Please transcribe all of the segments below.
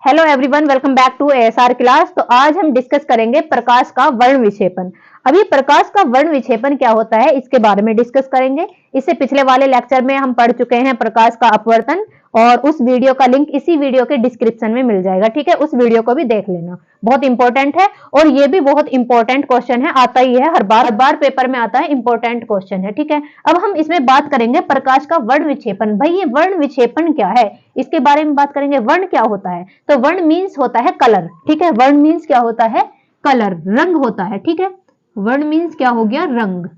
Hello everyone, welcome back to ASR class. तो आज हम डिस्कस करेंगे प्रकाश का वर्ण विक्षेपन। अभी प्रकाश का वर्ण विक्षेपन क्या होता है इसके बारे में डिस्कस करेंगे। इससे पिछले वाले लेक्चर में हम पढ़ चुके हैं प्रकाश का अपवर्तन, और उस वीडियो का लिंक इसी वीडियो के डिस्क्रिप्शन में मिल जाएगा। ठीक है, उस वीडियो को भी देख लेना, बहुत इंपॉर्टेंट है। और ये भी बहुत इंपॉर्टेंट क्वेश्चन है, आता ही है, हर बार पेपर में आता है, इंपॉर्टेंट क्वेश्चन है। ठीक है, अब हम इसमें बात करेंगे प्रकाश का वर्ण विक्षेपन। भाई ये वर्ण विक्षेपन क्या है इसके बारे में बात करेंगे। वर्ण क्या होता है? तो वर्ण मीन्स होता है कलर। ठीक है, वर्ण मीन्स क्या होता है? कलर, रंग होता है। ठीक है, वर्ण मीन्स क्या हो गया? रंग।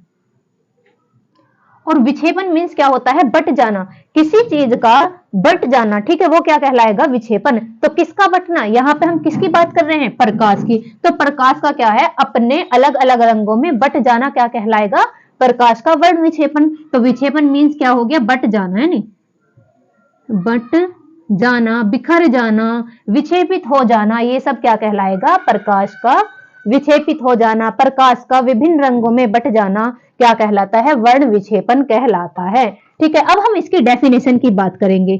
और विक्षेपन मीन्स क्या होता है? बट जाना, किसी चीज का बट जाना। ठीक है, वो क्या कहलाएगा? विक्षेपन। तो किसका बटना? यहाँ पे हम किसकी बात कर रहे हैं? प्रकाश की। तो प्रकाश का क्या है? अपने अलग अलग रंगों में बट जाना क्या कहलाएगा? प्रकाश का वर्ण विक्षेपन। तो विक्षेपन मीन्स क्या हो गया? बट जाना, है नहीं, बट जाना, बिखर जाना, विक्षेपित हो जाना, ये सब क्या कहलाएगा? प्रकाश का विक्षेपित हो जाना, प्रकाश का विभिन्न रंगों में बट जाना क्या कहलाता है? वर्ण विक्षेपन कहलाता है। ठीक है, अब हम इसकी डेफिनेशन की बात करेंगे।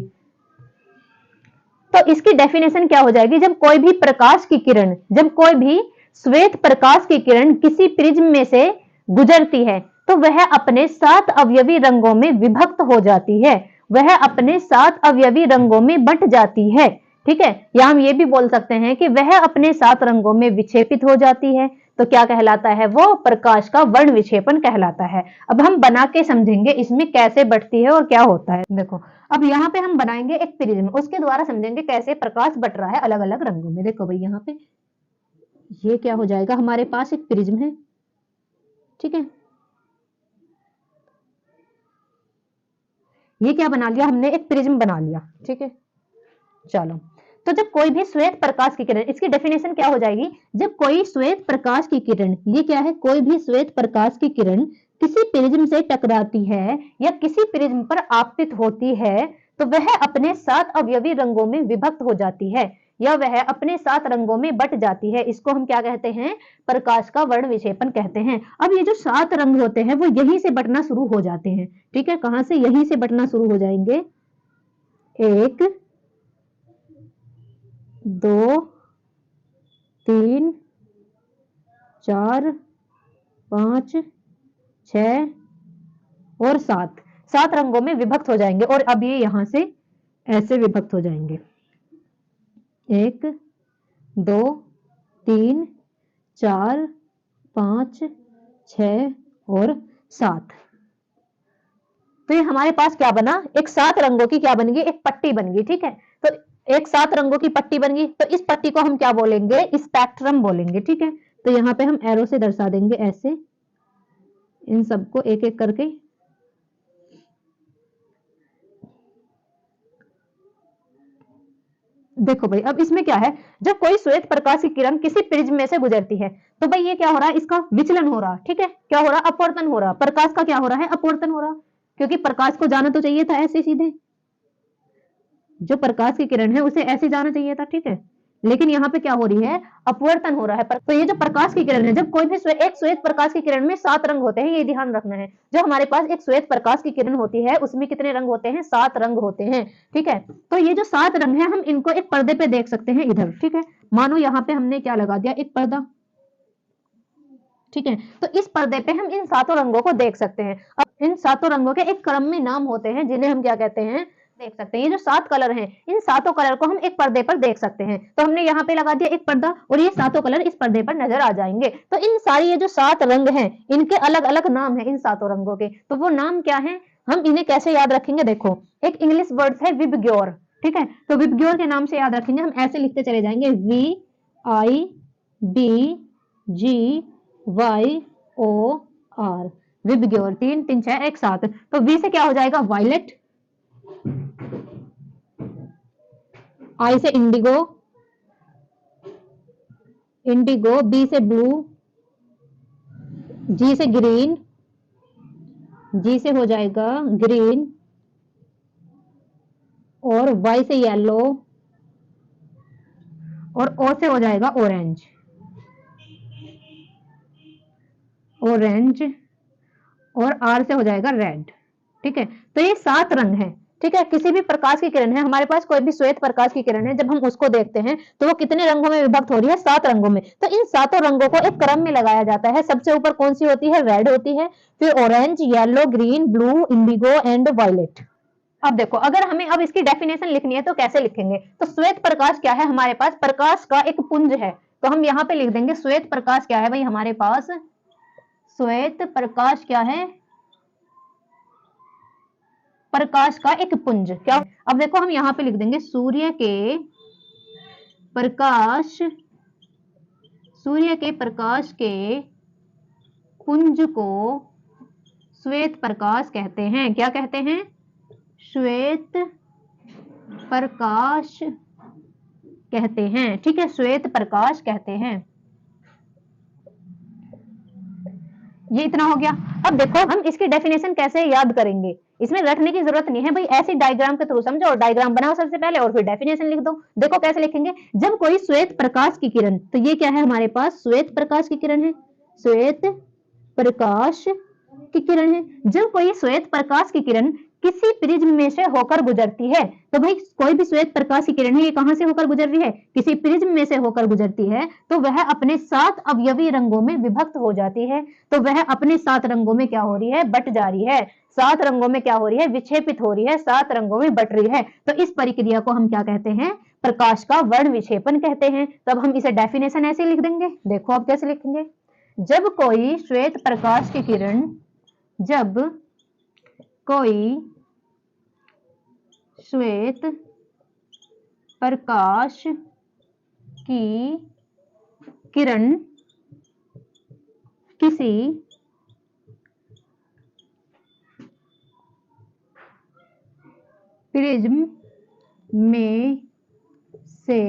तो इसकी डेफिनेशन क्या हो जाएगी? जब कोई भी प्रकाश की किरण, जब कोई भी श्वेत प्रकाश की किरण किसी प्रिज्म में से गुजरती है तो वह अपने 7 अवयवी रंगों में विभक्त हो जाती है, वह अपने 7 अवयवी रंगों में बट जाती है। ठीक है, या हम ये भी बोल सकते हैं कि वह अपने 7 रंगों में विक्षेपित हो जाती है। तो क्या कहलाता है? वो प्रकाश का वर्ण विक्षेपन कहलाता है। अब हम बना के समझेंगे इसमें कैसे बढ़ती है और क्या होता है। देखो, अब यहाँ पे हम बनाएंगे एक प्रिज्म, उसके द्वारा समझेंगे कैसे प्रकाश बट रहा है अलग अलग रंगों में। देखो भाई, यहाँ पे ये क्या हो जाएगा? हमारे पास एक प्रिज्म है। ठीक है, ये क्या बना लिया हमने? एक प्रिज्म बना लिया। ठीक है, चलो। तो जब कोई भी श्वेत प्रकाश की किरण, इसकी डेफिनेशन क्या हो जाएगी? जब कोई श्वेत प्रकाश की किरण, ये क्या है? कोई भी श्वेत प्रकाश की किरण किसी प्रिज्म से टकराती है या किसी प्रिज्म पर आपतित होती है तो वह अपने 7 अवयवी रंगों में विभक्त हो जाती है या वह अपने 7 रंगों में बट जाती है। इसको हम क्या कहते हैं? प्रकाश का वर्ण विक्षेपन कहते हैं। अब ये जो 7 रंग होते हैं वो यहीं से बटना शुरू हो जाते हैं। ठीक है, कहां से? यहीं से बटना शुरू हो जाएंगे। 1 2 3 4 5 6 और 7 रंगों में विभक्त हो जाएंगे। और अब ये यहां से ऐसे विभक्त हो जाएंगे। 1 2 3 4 5 6 और 7। तो ये हमारे पास क्या बना? एक 7 रंगों की क्या बन गई? एक पट्टी बन गई। ठीक है, तो एक 7 रंगों की पट्टी बन गई। तो इस पट्टी को हम क्या बोलेंगे? स्पेक्ट्रम बोलेंगे। ठीक है, तो यहाँ पे हम एरो से दर्शा देंगे ऐसे, इन सबको एक एक करके। देखो भाई, अब इसमें क्या है? जब कोई श्वेत प्रकाश की किरण किसी प्रिज्म में से गुजरती है तो भाई ये क्या हो रहा है? इसका विचलन हो रहा। ठीक है, क्या हो रहा? अपवर्तन हो रहा। प्रकाश का क्या हो रहा है? अपवर्तन हो रहा, क्योंकि प्रकाश को जाना तो चाहिए था ऐसे सीधे, जो प्रकाश की किरण है उसे ऐसे जाना चाहिए था। ठीक है, लेकिन यहाँ पे क्या हो रही है? अपवर्तन हो रहा है। तो ये जो प्रकाश की किरण है, जब कोई भी एक श्वेत प्रकाश की किरण में 7 रंग होते हैं, ये ध्यान रखना है। जो हमारे पास एक श्वेत प्रकाश की किरण होती है उसमें कितने रंग होते हैं? 7 रंग होते हैं। ठीक है, तो ये जो 7 रंग है हम इनको एक पर्दे पे देख सकते हैं इधर। ठीक है, मानो यहाँ पे हमने क्या लगा दिया? एक पर्दा। ठीक है, तो इस पर्दे पे हम इन 7 रंगों को देख सकते हैं। अब इन 7 रंगों के एक क्रम में नाम होते हैं जिन्हें हम क्या कहते हैं? देख सकते हैं। ये जो 7 कलर हैं, इन 7 कलर को हम एक पर्दे पर देख सकते हैं। तो हमने यहाँ पे लगा दिया एक पर्दा और ये 7 कलर इस पर्दे पर नजर आ जाएंगे। तो इन सारी ये जो 7 रंग हैं इनके अलग अलग नाम है इन 7 रंगों के। तो वो नाम क्या है? हम इन्हें कैसे याद रखेंगे? देखो, एक इंग्लिश वर्ड है विबग्योर। ठीक है, तो विबग्योर के नाम से याद रखेंगे। हम ऐसे लिखते चले जाएंगे, VIBGYOR, विबग्योर। 3 3 6 एक साथ। तो वी से क्या हो जाएगा? वायलेट, आई से इंडिगो, इंडिगो, बी से ब्लू, जी से ग्रीन, जी से हो जाएगा ग्रीन, और वाई से येलो, और ओ से हो जाएगा ऑरेंज, ऑरेंज, और आर से हो जाएगा रेड। ठीक है, तो ये 7 रंग हैं। ठीक है, किसी भी प्रकाश की किरण है, हमारे पास कोई भी श्वेत प्रकाश की किरण है, जब हम उसको देखते हैं तो वो कितने रंगों में विभक्त हो रही है, 7 रंगों में। तो इन 7 रंगों को एक क्रम में लगाया जाता है। सबसे ऊपर कौन सी होती है, रेड होती है, फिर orange, yellow, green, blue, indigo and violet. अब देखो, अगर हमें अब इसकी डेफिनेशन लिखनी है तो कैसे लिखेंगे? तो श्वेत प्रकाश क्या है, हमारे पास प्रकाश का एक पुंज है। तो हम यहाँ पे लिख देंगे श्वेत प्रकाश क्या है भाई, हमारे पास श्वेत प्रकाश क्या है, प्रकाश का एक पुंज। क्या? अब देखो हम यहाँ पे लिख देंगे सूर्य के प्रकाश, सूर्य के प्रकाश के पुंज को श्वेत प्रकाश कहते हैं। क्या कहते हैं? श्वेत प्रकाश कहते हैं। ठीक है, श्वेत प्रकाश कहते हैं। ये इतना हो गया। अब देखो हम इसकी डेफिनेशन कैसे याद करेंगे, इसमें रटने की जरूरत नहीं है भाई, ऐसी डायग्राम के थ्रू समझो, डायग्राम बनाओ सबसे पहले और फिर डेफिनेशन लिख दो। देखो कैसे लिखेंगे, जब कोई श्वेत प्रकाश की किरण, तो ये क्या है हमारे पास, श्वेत प्रकाश की किरण है, श्वेत प्रकाश की किरण है। जब कोई श्वेत प्रकाश की किरण किसी प्रिज्म में से होकर गुजरती है, तो भाई कोई भी श्वेत प्रकाश की किरण है, ये कहां से होकर गुजर रही है, किसी प्रिज्म में से होकर गुजरती है, तो वह अपने 7 अवयवी रंगों में विभक्त हो जाती है। तो वह अपने 7 रंगों में क्या हो रही है, बट जा रही है। 7 रंगों में क्या हो रही है, विक्षेपित हो रही है, 7 रंगों में बट रही है। तो इस प्रक्रिया को हम क्या कहते हैं, प्रकाश का वर्ण विक्षेपण कहते हैं। तब हम इसे डेफिनेशन ऐसे लिख देंगे। देखो आप कैसे लिखेंगे, जब कोई श्वेत प्रकाश की किरण, जब कोई श्वेत प्रकाश की किरण किसी प्रिज्म में से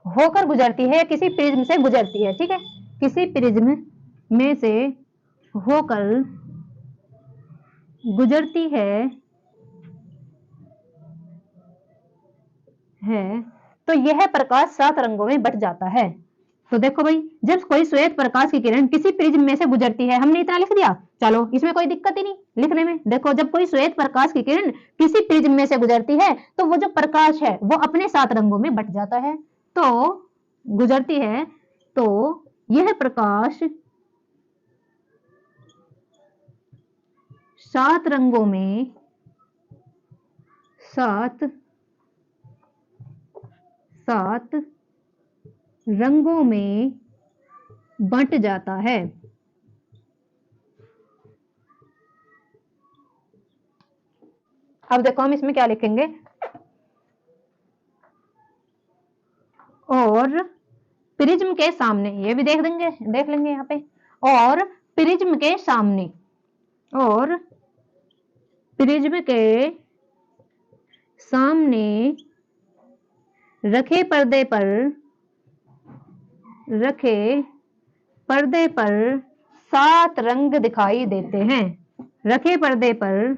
होकर गुजरती है, या किसी प्रिज्म से गुजरती है। ठीक है, किसी प्रिज्म में से होकर गुजरती है तो यह प्रकाश 7 रंगों में बट जाता है। तो देखो भाई, जब कोई श्वेत प्रकाश की किरण किसी प्रिज्म में से गुजरती है, हमने इतना लिख दिया, चलो इसमें कोई दिक्कत ही नहीं लिखने में। देखो जब कोई श्वेत प्रकाश की किरण किसी प्रिज्म में से गुजरती है, तो वो जो प्रकाश है वो अपने 7 रंगों में बट जाता है। तो गुजरती है, तो यह प्रकाश 7 रंगों में, 7 रंगों में बंट जाता है। अब देखो हम इसमें क्या लिखेंगे, और प्रिज्म के सामने, ये भी देख लेंगे यहाँ पे, और प्रिज्म के सामने, और प्रिज्म के सामने रखे पर्दे पर 7 रंग दिखाई देते हैं। रखे पर्दे पर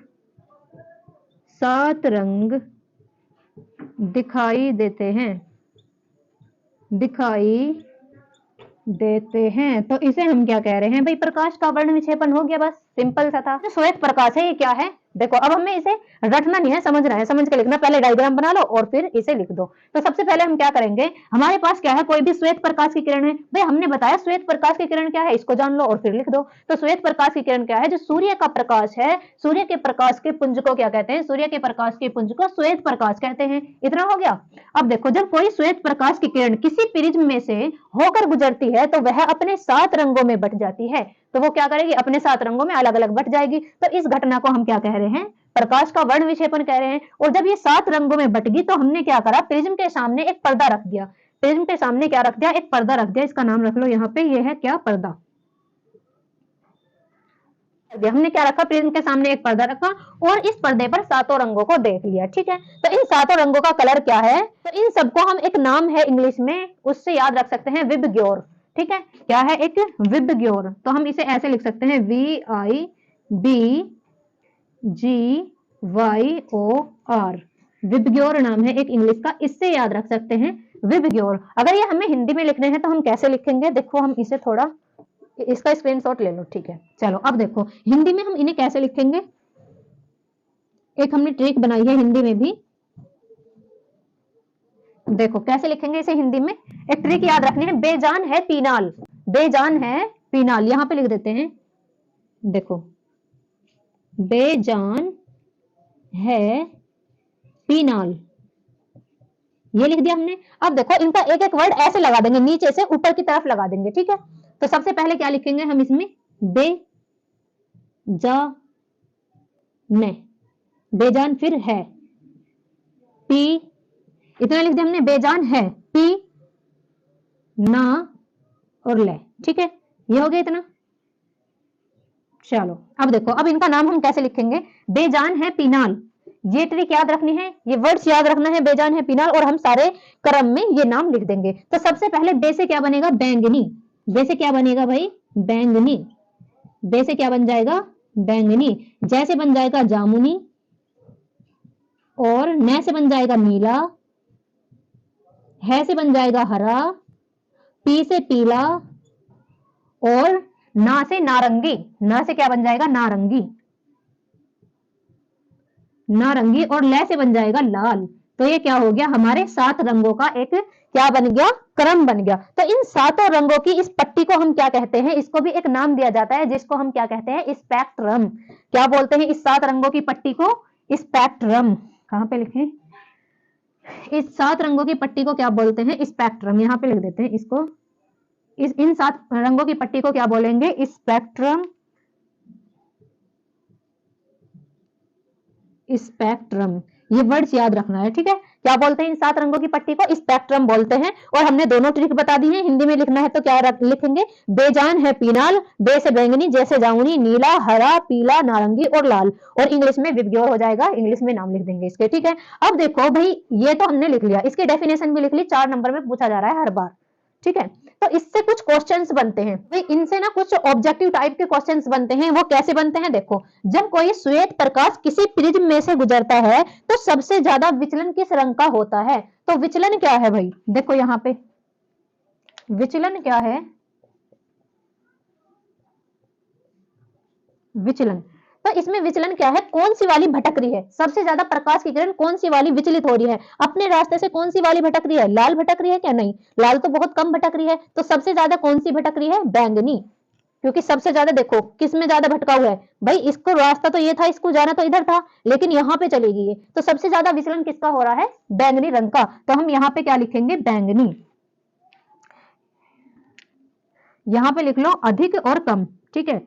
7 रंग दिखाई देते हैं। तो इसे हम क्या कह रहे हैं भाई, प्रकाश का वर्ण विक्षेपण हो गया। बस सिंपल सा था। श्वेत प्रकाश है, ये क्या है, देखो अब हमें इसे रटना नहीं है, समझना है, समझ के लिखना। पहले डायग्राम बना लो और फिर इसे लिख दो। तो सबसे पहले हम क्या करेंगे, हमारे पास क्या है, कोई भी श्वेत प्रकाश की किरण है। भाई हमने बताया श्वेत प्रकाश की किरण क्या है, इसको जान लो और फिर लिख दो। तो श्वेत प्रकाश की किरण क्या है, जो सूर्य का प्रकाश है, सूर्य के प्रकाश के पुंज को क्या कहते हैं, सूर्य के प्रकाश के पुंज को श्वेत प्रकाश कहते हैं। इतना हो गया। अब देखो, जब कोई श्वेत प्रकाश की किरण किसी प्रिज्म में से होकर गुजरती है, तो वह अपने 7 रंगों में बट जाती है। तो वो क्या करेगी, अपने 7 रंगों में अलग अलग बट जाएगी। तो इस घटना को हम क्या कह रहे हैं, प्रकाश का वर्ण विक्षेपण कह रहे हैं। और जब ये 7 रंगों में बट गई, तो हमने क्या करा, प्रिज्म के सामने एक पर्दा रख दिया। प्रिज्म के सामने क्या रख दिया, एक पर्दा रख दिया। इसका नाम रख लो यहाँ पे, ये है क्या, पर्दा। हमने क्या रखा, प्रिज्म के सामने एक पर्दा रखा और इस पर्दे पर 7 रंगों को देख लिया। ठीक है, तो इन 7 रंगों का कलर क्या है, तो इन सबको हम एक नाम है इंग्लिश में, उससे याद रख सकते हैं, विबग्योर। ठीक है, क्या है, एक विबग्योर। तो हम इसे ऐसे लिख सकते हैं, VIBGYOR। विबग्योर नाम है एक इंग्लिश का, इससे याद रख सकते हैं, विबग्योर। अगर ये हमें हिंदी में लिखने हैं तो हम कैसे लिखेंगे, देखो हम इसे थोड़ा, इसका स्क्रीनशॉट ले लो। ठीक है, चलो अब देखो हिंदी में हम इन्हें कैसे लिखेंगे। एक हमने ट्रिक बनाई है हिंदी में भी, देखो कैसे लिखेंगे इसे हिंदी में। एक ट्रिक याद रखनी है, बेजान है पीनाल, बेजान है पीनाल, यहां पे लिख देते हैं, देखो बेजान है पीनाल, ये लिख दिया हमने। अब देखो इनका एक एक वर्ड ऐसे लगा देंगे, नीचे से ऊपर की तरफ लगा देंगे, ठीक है। तो सबसे पहले क्या लिखेंगे हम इसमें, बे जा ने, बेजान, फिर है, पी, इतना लिख दिया हमने, बेजान है, पी ना और ले, ठीक है, ये हो गया इतना। चलो अब देखो, अब इनका नाम हम कैसे लिखेंगे, बेजान है पीनाल, ये ट्रिक याद रखनी है, ये वर्ड्स याद रखना है, बेजान है पीनाल, और हम सारे क्रम में ये नाम लिख देंगे। तो सबसे पहले बे से क्या बनेगा, बैंगनी, बे से क्या बनेगा भाई, बैंगनी, बे से क्या बन जाएगा, बैंगनी, जैसे बन जाएगा जामुनी, और न से बन जाएगा नीला, है से बन जाएगा हरा, पी से पीला, और ना से नारंगी, ना से क्या बन जाएगा, नारंगी, नारंगी, और ले से बन जाएगा लाल। तो ये क्या हो गया, हमारे 7 रंगों का एक क्या बन गया, क्रम बन गया। तो इन 7 रंगों की इस पट्टी को हम क्या कहते हैं, इसको भी एक नाम दिया जाता है, जिसको हम क्या कहते हैं, स्पेक्ट्रम। क्या बोलते हैं इस 7 रंगों की पट्टी को, स्पेक्ट्रम। कहां पे लिखें, इस 7 रंगों की पट्टी को क्या बोलते हैं, स्पेक्ट्रम, यहां पे लिख देते हैं इसको। इन 7 रंगों की पट्टी को क्या बोलेंगे, स्पेक्ट्रम, स्पेक्ट्रम, ये वर्ड्स याद रखना है, ठीक है। क्या बोलते हैं इन 7 रंगों की पट्टी को, स्पेक्ट्रम बोलते हैं। और हमने दोनों ट्रिक बता दी है, हिंदी में लिखना है तो क्या लिखेंगे, बेजान है पीनाल, बे से बैंगनी, जैसे जामुनी, नीला, हरा, पीला, नारंगी और लाल, और इंग्लिश में विबग्योर हो जाएगा, इंग्लिश में नाम लिख देंगे इसके, ठीक है। अब देखो भाई, ये तो हमने लिख लिया, इसकी डेफिनेशन भी लिख ली, 4 नंबर में पूछा जा रहा है हर बार, ठीक है। तो इससे कुछ क्वेश्चंस बनते हैं भाई, इनसे ना कुछ ऑब्जेक्टिव टाइप के क्वेश्चंस बनते हैं। वो कैसे बनते हैं, देखो, जब कोई श्वेत प्रकाश किसी प्रिज्म में से गुजरता है तो सबसे ज्यादा विचलन किस रंग का होता है। तो विचलन क्या है भाई, देखो यहाँ पे विचलन क्या है, विचलन, तो इसमें विचलन क्या है, कौन सी वाली भटक रही है, सबसे ज्यादा प्रकाश की किरण कौन सी वाली विचलित हो रही है अपने रास्ते से, कौन सी वाली भटक रही है, लाल भटक रही है क्या, नहीं, लाल तो बहुत कम भटक रही है। तो सबसे ज्यादा कौन सी भटक रही है, बैंगनी, क्योंकि सबसे ज्यादा देखो किस में ज्यादा भटका हुआ है भाई, इसको रास्ता तो ये था, इसको जाना तो इधर था, लेकिन यहाँ पे चली गई है। तो सबसे ज्यादा विचलन किसका हो रहा है, बैंगनी रंग का। तो हम यहाँ पे क्या लिखेंगे, बैंगनी, यहाँ पे लिख लो अधिक और कम, ठीक है,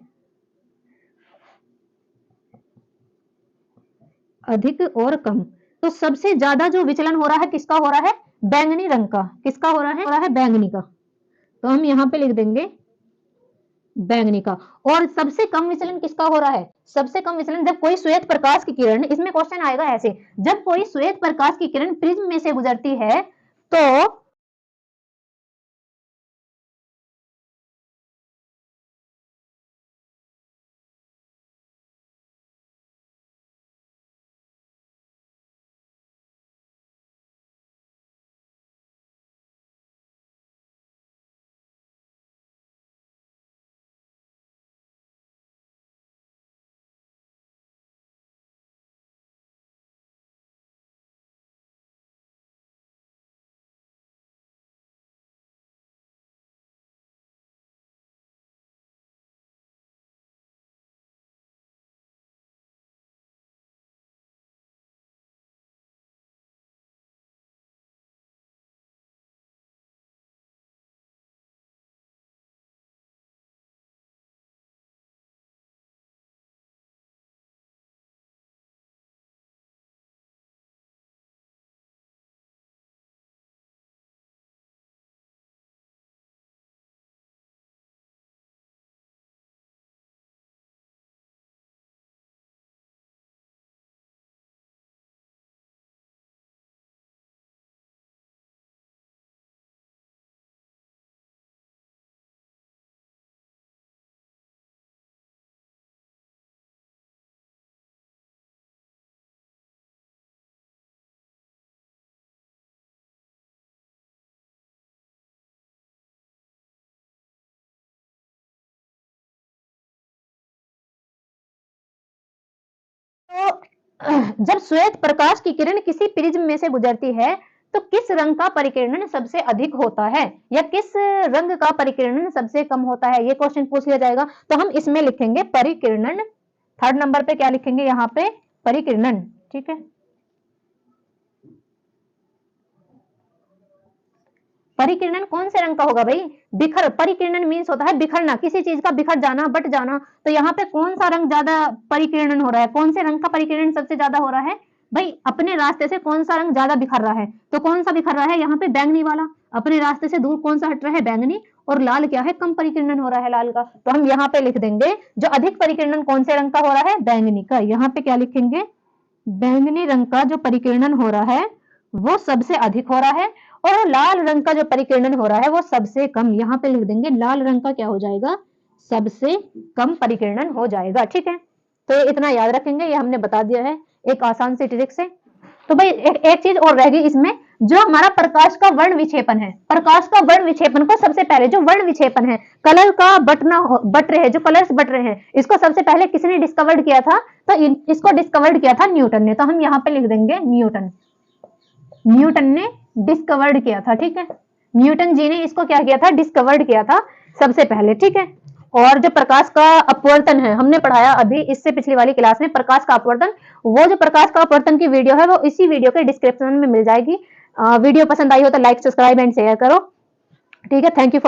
अधिक और कम। तो सबसे ज्यादा जो विचलन हो रहा है किसका हो रहा है, बैंगनी रंग का, किसका हो रहा है बैंगनी का। तो हम यहाँ पे लिख देंगे बैंगनी का। और सबसे कम विचलन किसका हो रहा है, सबसे कम विचलन जब कोई श्वेत प्रकाश की किरण, इसमें क्वेश्चन आएगा ऐसे, जब कोई श्वेत प्रकाश की किरण प्रिज्म में से गुजरती है तो जब श्वेत प्रकाश की किरण किसी प्रिज्म में से गुजरती है तो किस रंग का परिकिरणन सबसे अधिक होता है या किस रंग का परिकिरणन सबसे कम होता है, ये क्वेश्चन पूछ लिया जाएगा। तो हम इसमें लिखेंगे परिकिरणन, थर्ड नंबर पे क्या लिखेंगे यहाँ पे, परिकिरणन, ठीक है। परिकिरणन कौन से रंग का होगा भाई, बिखर, परिकिरणन मीन्स होता है बिखरना, किसी चीज का बिखर जाना, बट जाना। तो यहाँ पे कौन सा रंग ज्यादा परिकिरणन हो रहा है, कौन से रंग का परिकिरणन सबसे ज्यादा हो रहा है भाई, अपने रास्ते से कौन सा रंग ज्यादा बिखर रहा है, तो कौन सा बिखर रहा है यहाँ पे, बैंगनी वाला। अपने रास्ते से दूर कौन सा हट रहा है, बैंगनी। और लाल क्या है, कम परिकिरणन हो रहा है लाल का। तो हम यहाँ पे लिख देंगे जो अधिक परिकिरणन कौन से रंग का हो रहा है, बैंगनी का। यहाँ पे क्या लिखेंगे, बैंगनी रंग का जो परिकिरणन हो रहा है वो सबसे अधिक हो रहा है, और लाल रंग का जो परिकिरणन हो रहा है वो सबसे कम। यहाँ पे लिख देंगे लाल रंग का क्या हो जाएगा, सबसे कम परिकिरणन हो जाएगा, ठीक है। तो ये इतना याद रखेंगे, ये हमने बता दिया है एक आसान सी ट्रिक से। तो भाई एक चीज और रहेगी इसमें, जो हमारा प्रकाश का वर्ण विक्षेपन है, प्रकाश का वर्ण विक्षेपन को सबसे पहले, जो वर्ण विक्षेपन है, कलर का बटना बट रहे, जो कलर्स बट रहे हैं, इसको सबसे पहले किसने डिस्कवर्ड किया था, तो इसको डिस्कवर्ड किया था न्यूटन ने। तो हम यहाँ पे लिख देंगे न्यूटन, न्यूटन ने डिस्कवर्ड किया था, ठीक है। न्यूटन जी ने इसको क्या किया था, डिस्कवर्ड किया था सबसे पहले, ठीक है। और जो प्रकाश का अपवर्तन है, हमने पढ़ाया अभी इससे पिछली वाली क्लास में प्रकाश का अपवर्तन, वो जो प्रकाश का अपवर्तन की वीडियो है वो इसी वीडियो के डिस्क्रिप्शन में मिल जाएगी। वीडियो पसंद आई हो तो लाइक, सब्सक्राइब एंड शेयर करो, ठीक है। Thank you for